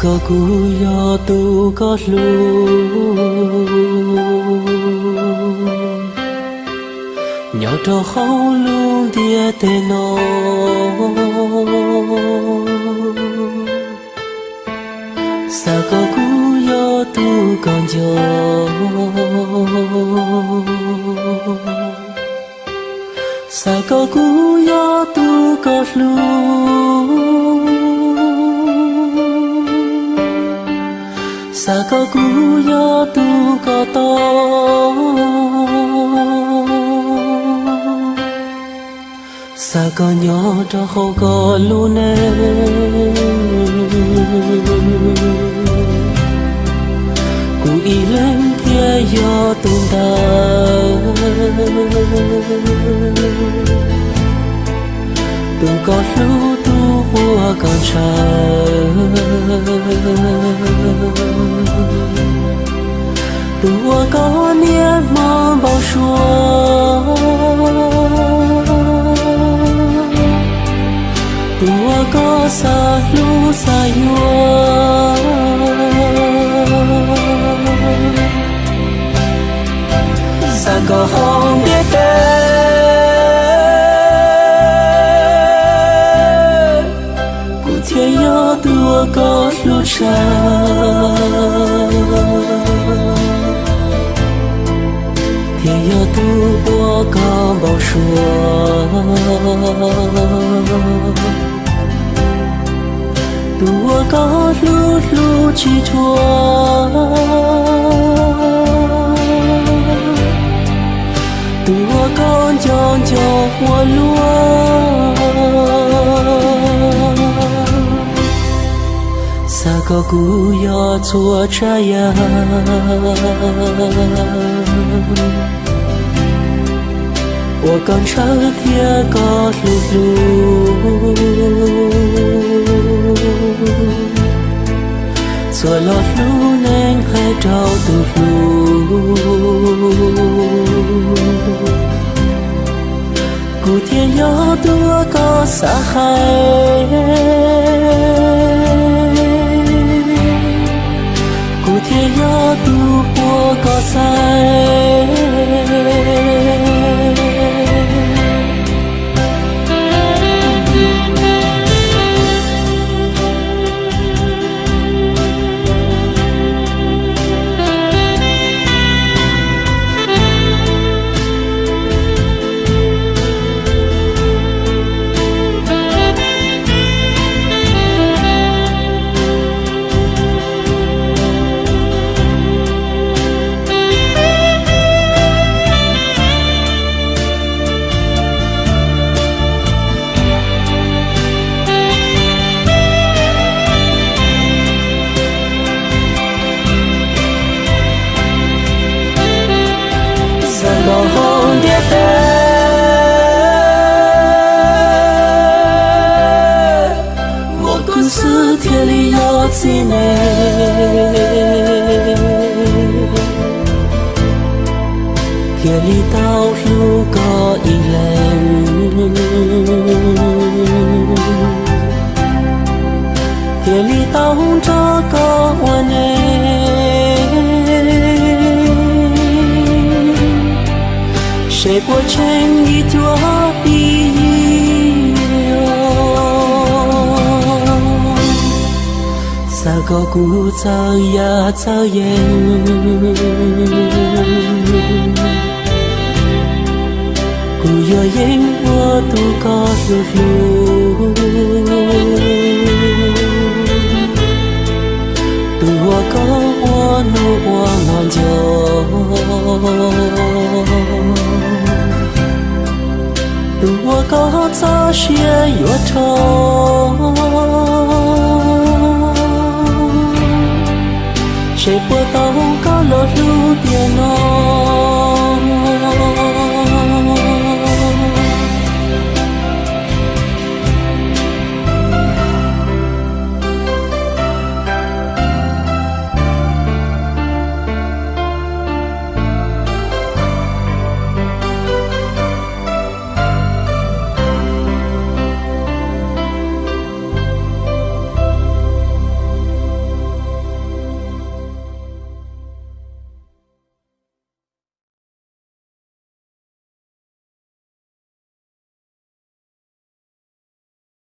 có cú yo tu có lu nhỏ trò khâu luôn dia tê nó sa có cú yo tu còn gió sa có cú yo tu có lu sa có cú yo tu có to sa có nhỏ cho không có luôn cú ý lên kia yo tu ta tu có lu tu vua còn chờ tua có niết mơ bao xua tua có xa lu xa yua xa có hông biết tên cụ thiên yo tua có lu xa thiên yo tu bố có bao xua tua có lu lu chi chua tua con chọn cho hoa lúa sa có cú yo chua trái ya我刚朝天高路路，做了路能还找到路，古天要多高沙海，古天要多我高山。天里有几年，天里道路高一人，天里道着高我呢，谁不成一朵一。sa có cú sao ya sao yen cú yo yen wo tu có lu lu tu wo có wo no wo ngon jo tu wo có sa xie yo cho谁不懂高楼路边哦。